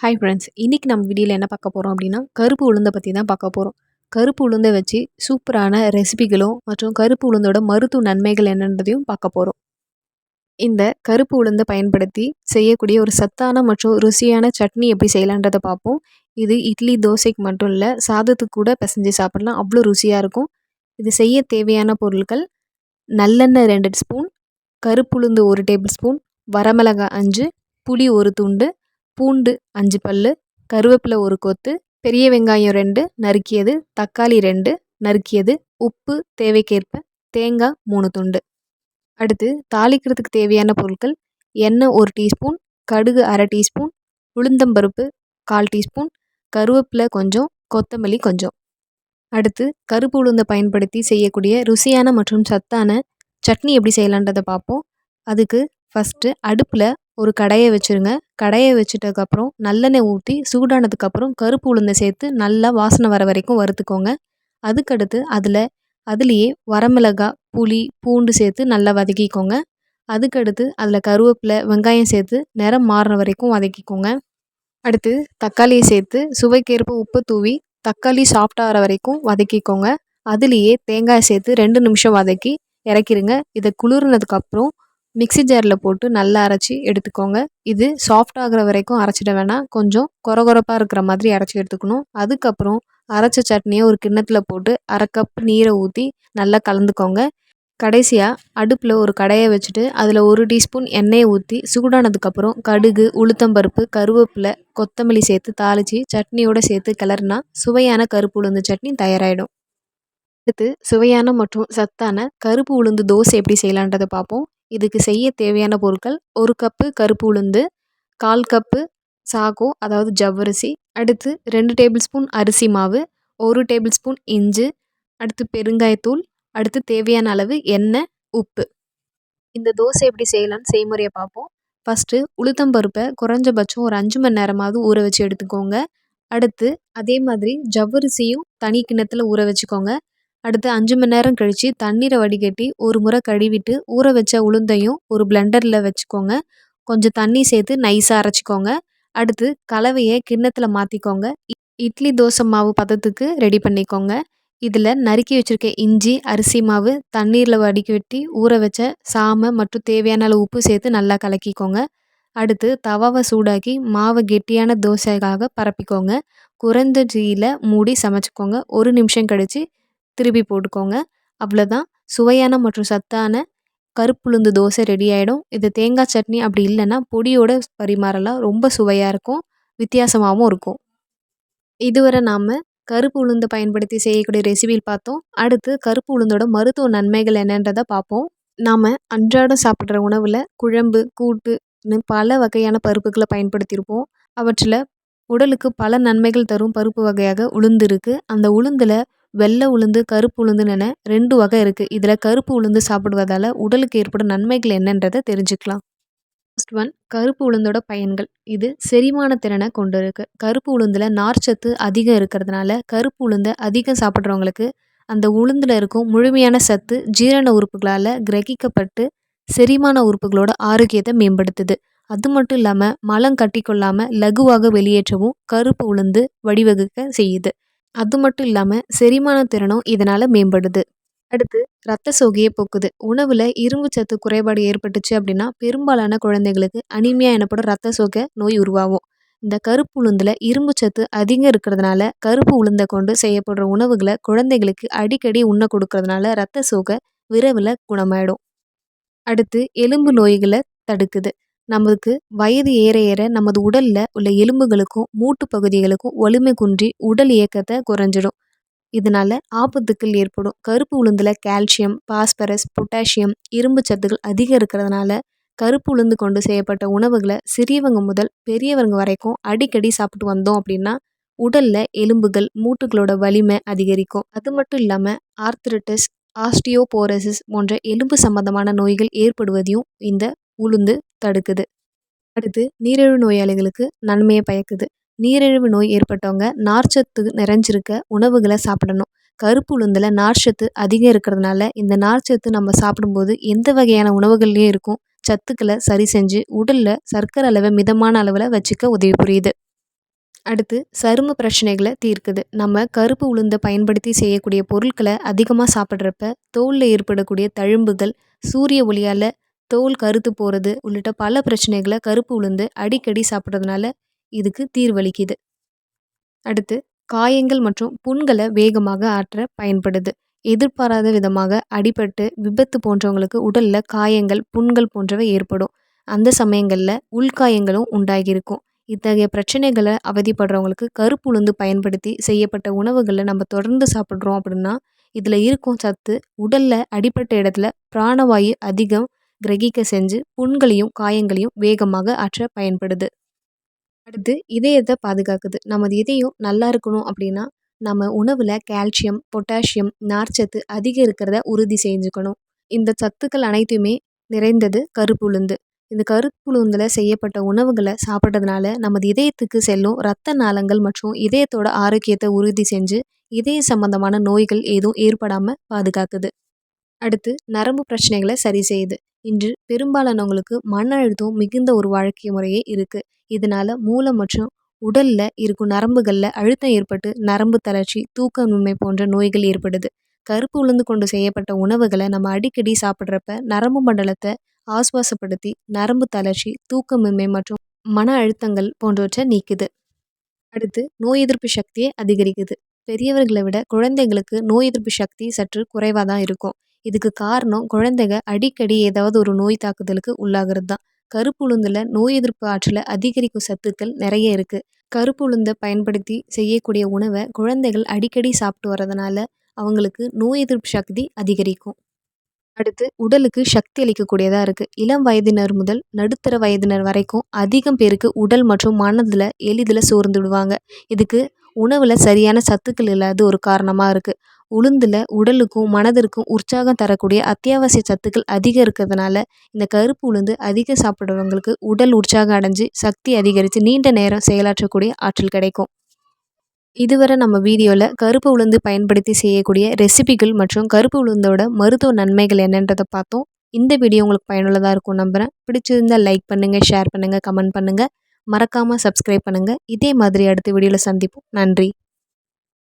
Hi friends, இன்னைக்கு நம்ம வீடியோவில் என்ன பார்க்க போகிறோம் அப்படின்னா கருப்பு உளுந்தை பற்றி தான் பார்க்க போகிறோம். கருப்பு உளுந்தை வச்சு சூப்பரான ரெசிபிகளும் மற்றும் கருப்பு உளுந்தோட மருத்துவ நன்மைகள் என்னன்றதையும் பார்க்க போகிறோம். இந்த கருப்பு உளுந்தை பயன்படுத்தி செய்யக்கூடிய ஒரு சத்தான மற்றும் ருசியான சட்னி எப்படி செய்யலான்றதை பார்ப்போம். இது இட்லி தோசைக்கு மட்டும் இல்லை, சாதத்துக்கு கூட பிசைஞ்சு சாப்பிடலாம், அவ்வளோ ருசியாக இருக்கும். இது செய்ய தேவையான பொருட்கள்: நல்லெண்ணெய் 2 ஸ்பூன், கருப்புளுந்து 1 டேபிள் ஸ்பூன், வரமிளகாய் 5, புளி 1 துண்டு, பூண்டு 5 பல்லு, கருவேப்பிலை 1 கொத்து, பெரிய வெங்காயம் 2 நறுக்கியது, தக்காளி 2 நறுக்கியது, உப்பு தேவைக்கேற்ப, தேங்காய் 3 துண்டு. அடுத்து தாளிக்கிறதுக்கு தேவையான பொருட்கள்: எண்ணெய் 1 டீஸ்பூன், கடுகு அரை டீஸ்பூன், உளுந்தம்பருப்பு 1/4 டீஸ்பூன், கருவேப்பிலை கொஞ்சம், கொத்தமல்லி கொஞ்சம். அடுத்து கருப்பு உளுந்தை பயன்படுத்தி செய்யக்கூடிய ருசியான மற்றும் சத்தான சட்னி எப்படி செய்யலான்றதை பார்ப்போம். அதுக்கு ஃபஸ்ட்டு அடுப்பில் ஒரு கடாயை வச்சுருங்க. கடாயை வச்சுட்டதுக்கப்புறம் நல்லெண்ணெய் ஊற்றி சூடானதுக்கப்புறம் கருப்பு உளுந்தை சேர்த்து நல்லா வாசனை வர வரைக்கும் வறுத்துக்கோங்க. அதுக்கடுத்து அதுலேயே வரமிளகாய், புளி, பூண்டு சேர்த்து நல்லா வதக்கிக்கோங்க. அதுக்கடுத்து அதில் கருவேப்பிலை, வெங்காயம் சேர்த்து நிறம் மாறுற வரைக்கும் வதக்கிக்கோங்க. அடுத்து தக்காளியை சேர்த்து சுவைக்கேற்ப உப்பு தூவி தக்காளி சாஃப்டாகிற வரைக்கும் வதக்கிக்கோங்க. அதுலேயே தேங்காய் சேர்த்து 2 நிமிஷம் வதக்கி இறக்கிடுங்க. இதை குளிர்னதுக்கப்புறம் மிக்ஸி ஜாரில் போட்டு நல்லா அரைச்சி எடுத்துக்கோங்க. இது சாஃப்டாகிற வரைக்கும் அரைச்சிட வேணாம், கொஞ்சம் கொரகொரப்பாக இருக்கிற மாதிரி அரைச்சி எடுத்துக்கணும். அதுக்கப்புறம் அரைச்ச சட்னியை ஒரு கிண்ணத்தில் போட்டு 1/2 கப் நீரை ஊற்றி நல்லா கலந்துக்கோங்க. கடைசியாக அடுப்பில் ஒரு கடாயை வச்சுட்டு அதில் 1 டீஸ்பூன் எண்ணெயை ஊற்றி சூடானதுக்கப்புறம் கடுகு, உளுத்தம்பருப்பு, கருவேப்பிலை, கொத்தமல்லி சேர்த்து தாளித்து சட்னியோடு சேர்த்து கிளறுனா சுவையான கருப்பு உளுந்து சட்னி தயாராகிடும். அடுத்து சுவையான மற்றும் சத்தான கருப்பு உளுந்து தோசை எப்படி செய்யலான்றதை பார்ப்போம். இதுக்கு செய்ய தேவையான பொருட்கள்: 1 கப்பு கருப்பு உளுந்து, 1/4 கப்பு சாகோ அதாவது ஜவ்வரிசி, அடுத்து 2 டேபிள் ஸ்பூன் அரிசி மாவு, 1 டேபிள் ஸ்பூன் இஞ்சி, அடுத்து பெருங்காயத்தூள், அடுத்து தேவையான அளவு எண்ணெய், உப்பு. இந்த தோசை எப்படி செய்யலான்னு செய்முறையை பார்ப்போம். ஃபஸ்ட்டு உளுத்தம்பருப்பை குறைஞ்சபட்சம் ஒரு 5 மணி நேரமாவது ஊற வச்சு எடுத்துக்கோங்க. அடுத்து அதே மாதிரி ஜவ்வரிசியும் தனி கிண்ணத்தில் ஊற வச்சுக்கோங்க. அடுத்து 5 மணி நேரம் கழித்து தண்ணீரை வடிகட்டி ஒரு முறை கழுவிட்டு ஊற வச்ச உளுந்தையும் ஒரு பிளெண்டரில் வச்சுக்கோங்க. கொஞ்சம் தண்ணி சேர்த்து நைஸாக அரைச்சிக்கோங்க. அடுத்து கலவையை கிண்ணத்தில் மாற்றிக்கோங்க. இட்லி தோசை மாவு பதத்துக்கு ரெடி பண்ணிக்கோங்க. இதில் நறுக்கி வச்சுருக்க இஞ்சி, அரிசி மாவு, தண்ணீரில் வடிகட்டி ஊற வச்ச சாமை மற்றும் தேவையான அளவு உப்பு சேர்த்து நல்லா கலக்கிக்கோங்க. அடுத்து தவாவை சூடாக்கி மாவை கெட்டியான தோசைக்காக பரப்பிக்கோங்க. குறைந்த தீயில் மூடி சமைச்சிக்கோங்க. 1 நிமிஷம் கழித்து திருப்பி போட்டுக்கோங்க. அவ்வளோதான், சுவையான மற்றும் சத்தான கருப்புளுந்து தோசை ரெடி ஆகிடும். இது தேங்காய் சட்னி அப்படி இல்லைன்னா பொடியோடு பரிமாறலாம். ரொம்ப சுவையாக இருக்கும், வித்தியாசமாகவும் இருக்கும். இதுவரை நாம் கருப்பு உளுந்தை பயன்படுத்தி செய்யக்கூடிய ரெசிபியில் பார்த்தோம். அடுத்து கருப்பு உளுந்தோட மருத்துவ நன்மைகள் என்னன்றதை பார்ப்போம். நாம் அன்றாடம் சாப்பிட்ற உணவில் குழம்பு, கூட்டுன்னு பல வகையான பருப்புகளை பயன்படுத்தியிருப்போம். அவற்றில் உடலுக்கு பல நன்மைகள் தரும் பருப்பு வகையாக உளுந்து இருக்குது. அந்த உளுந்தில் வெள்ளை உளுந்து, கருப்பு உளுந்துன்னு 2 வகை இருக்குது. இதில் கருப்பு உளுந்து சாப்பிடுவதால் உடலுக்கு ஏற்படும் நன்மைகள் என்னன்றதை தெரிஞ்சுக்கலாம். ஃபர்ஸ்ட் ஒன், கருப்பு உளுந்தோட பயன்கள். இது செரிமான திறனை கொண்டு இருக்குது. கருப்பு உளுந்தில் நார்ச்சத்து அதிகம் இருக்கிறதுனால கருப்பு உளுந்தை அதிகம் சாப்பிட்றவங்களுக்கு அந்த உளுந்தில் இருக்கும் முழுமையான சத்து ஜீரண உறுப்புகளால் கிரகிக்கப்பட்டு செரிமான உறுப்புகளோட ஆரோக்கியத்தை மேம்படுத்துது. அது மட்டும் இல்லாமல் மலம் கட்டிக்கொள்ளாமல் லகுவாக வெளியேற்றவும் கருப்பு உளுந்து வழிவகுக்க செய்யுது. அது மட்டும் இல்லாமல் செரிமான திறனும் இதனால் மேம்படுது. அடுத்து ரத்த சோகையை போக்குது. உணவில் இரும்பு சத்து குறைபாடு ஏற்பட்டுச்சு அப்படின்னா பெரும்பாலான குழந்தைகளுக்கு அனிமியா எனப்படும் ரத்த சோகை நோய் உருவாகும். இந்த கருப்பு உளுந்தில் இரும்பு சத்து அதிகம் இருக்கிறதுனால கருப்பு உளுந்தை கொண்டு செய்யப்படுற உணவுகளை குழந்தைகளுக்கு அடிக்கடி உண்ண கொடுக்கறதுனால ரத்த சோகை விரைவில் குணமாயிடும். அடுத்து எலும்பு நோய்களை தடுக்குது. நமக்கு வயது ஏற ஏற நமது உடலில் உள்ள எலும்புகளுக்கும் மூட்டு பகுதிகளுக்கும் வலிமை குன்றி உடல் இயக்கத்தை குறைஞ்சிடும். இதனால ஆபத்துக்கள் ஏற்படும். கருப்பு உளுந்தில் கால்சியம், பாஸ்பரஸ், பொட்டாசியம், இரும்பு சத்துக்கள் அதிகம் இருக்கிறதுனால கருப்பு உளுந்து கொண்டு செய்யப்பட்ட உணவுகளை சிறியவங்க முதல் பெரியவங்க வரைக்கும் அடிக்கடி சாப்பிட்டு வந்தோம் அப்படின்னா உடலில் எலும்புகள், மூட்டுகளோட வலிமை அதிகரிக்கும். அது மட்டும் இல்லாமல் ஆர்த்ரிட்டிஸ், ஆஸ்டியோபோரோசிஸ் போன்ற எலும்பு சம்பந்தமான நோய்கள் ஏற்படுவதையும் இந்த உளுந்து தடுக்குது. அடுத்து நீரிழிவு நோயாளிகளுக்கு நன்மையை பயக்குது. நீரிழிவு நோய் ஏற்பட்டவங்க நார்ச்சத்து நிறைஞ்சிருக்க உணவுகளை சாப்பிடணும். கருப்பு உளுந்தில் நார்ச்சத்து அதிகம் இருக்கிறதுனால இந்த நார்ச்சத்து நம்ம சாப்பிடும்போது எந்த வகையான உணவுகள்லேயும் இருக்கும் சத்துக்களை சரி செஞ்சு உடலில் சர்க்கரை அளவை மிதமான அளவில் வச்சுக்க உதவி புரியுது. அடுத்து சரும பிரச்சனைகளை தீர்க்குது. நம்ம கருப்பு உளுந்தை பயன்படுத்தி செய்யக்கூடிய பொருட்களை அதிகமாக சாப்பிட்றப்ப தோலில் ஏற்படக்கூடிய தழும்புகள், சூரிய ஒளியால் தோல் கருத்து போகிறது உள்ளிட்ட பல பிரச்சனைகளை கருப்பு உளுந்து அடிக்கடி சாப்பிட்றதுனால இதுக்கு தீர்வளிக்குது. அடுத்து காயங்கள் மற்றும் புண்களை வேகமாக ஆற்ற பயன்படுது. எதிர்பாராத விதமாக அடிபட்டு விபத்து போன்றவங்களுக்கு உடல்ல காயங்கள், புண்கள் போன்றவை ஏற்படும். அந்த சமயங்களில் உள்காயங்களும் உண்டாகியிருக்கும். இத்தகைய பிரச்சனைகளை அவதிப்படுறவங்களுக்கு கருப்பு உளுந்து பயன்படுத்தி செய்யப்பட்ட உணவுகளை நம்ம தொடர்ந்து சாப்பிட்றோம் அப்படின்னா இதில் இருக்கும் சத்து உடலில் அடிப்பட்ட இடத்துல பிராணவாயு அதிகம் கிரகிக்க செஞ்சு புண்களையும் காயங்களையும் வேகமாக ஆற்ற பயன்படுது. அடுத்து இதயத்தை பாதுகாக்குது. நமது இதயம் நல்லா இருக்கணும் அப்படின்னா நம்ம உணவில் கால்சியம், பொட்டாசியம், நார்ச்சத்து அதிகம் இருக்கிறத உறுதி செஞ்சுக்கணும். இந்த சத்துக்கள் அனைத்துமே நிறைந்தது கருப்பு உளுந்து. இந்த கருப்பு உளுந்தில் செய்யப்பட்ட உணவுகளை சாப்பிட்றதுனால நமது இதயத்துக்கு செல்லும் இரத்த நாளங்கள் மற்றும் இதயத்தோட ஆரோக்கியத்தை உறுதி செஞ்சு இதய சம்பந்தமான நோய்கள் எதுவும் ஏற்படாமல் பாதுகாக்குது. அடுத்து நரம்பு பிரச்சனைகளை சரி செய்யுது. இன்று பெரும்பாலானவங்களுக்கு மன அழுத்தம் மிகுந்த ஒரு வாழ்க்கை முறையே இருக்கு. இதனால மூளை மற்றும் உடல்ல இருக்கும் நரம்புகள்ல அழுத்தம் ஏற்பட்டு நரம்பு தளர்ச்சி, தூக்கமின்மை போன்ற நோய்கள் ஏற்படுது. கருப்பு உளுந்து கொண்டு செய்யப்பட்ட உணவுகளை நம்ம அடிக்கடி சாப்பிட்றப்ப நரம்பு மண்டலத்தை ஆசுவாசப்படுத்தி நரம்பு தளர்ச்சி, தூக்கமின்மை மற்றும் மன அழுத்தங்கள் போன்றவற்றை நீக்குது. அடுத்து நோய் எதிர்ப்பு சக்தியை அதிகரிக்குது. பெரியவர்களை விட குழந்தைங்களுக்கு நோய் எதிர்ப்பு சக்தி சற்று குறைவாக தான் இருக்கும். இதுக்கு காரணம் குழந்தைங்க அடிக்கடி ஏதாவது ஒரு நோய் தாக்குதலுக்கு உள்ளாகிறது தான். கருப்பு உளுந்தில் நோய் எதிர்ப்பு ஆற்றலை அதிகரிக்கும் சத்துக்கள் நிறைய இருக்குது. கருப்பு உளுந்தை பயன்படுத்தி செய்யக்கூடிய உணவை குழந்தைகள் அடிக்கடி சாப்பிட்டு வர்றதுனால அவங்களுக்கு நோய் எதிர்ப்பு சக்தி அதிகரிக்கும். அடுத்து உடலுக்கு சக்தி அளிக்கக்கூடியதாக இருக்குது. இளம் வயதினர் முதல் நடுத்தர வயதினர் வரைக்கும் அதிகம் பேருக்கு உடல் மற்றும் மனதில் எளிதில் சோர்ந்து விடுவாங்க. இதுக்கு உணவில் சரியான சத்துக்கள் இல்லாத ஒரு காரணமாக இருக்குது. உளுந்தில் உடலுக்கும் மனதிற்கும் உற்சாகம் தரக்கூடிய அத்தியாவசிய சத்துக்கள் அதிகம் இருக்கிறதுனால இந்த கருப்பு உளுந்து அதிகம் சாப்பிட்றவங்களுக்கு உடல் உற்சாகம் அடைஞ்சு சக்தி அதிகரித்து நீண்ட நேரம் செயலாற்றக்கூடிய ஆற்றல் கிடைக்கும். இதுவரை நம்ம வீடியோவில் கருப்பு உளுந்து பயன்படுத்தி செய்யக்கூடிய ரெசிபிகள் மற்றும் கருப்பு உளுந்தோட மருத்துவ நன்மைகள் என்னன்றதை பார்த்தோம். இந்த வீடியோ உங்களுக்கு பயனுள்ளதாக இருக்கும் நம்புகிறேன். பிடிச்சிருந்தால் லைக் பண்ணுங்கள், ஷேர் பண்ணுங்கள், கமெண்ட் பண்ணுங்கள். மறக்காமல் சப்ஸ்கிரைப் பண்ணுங்கள். இதே மாதிரி அடுத்த வீடியோவில் சந்திப்போம். நன்றி.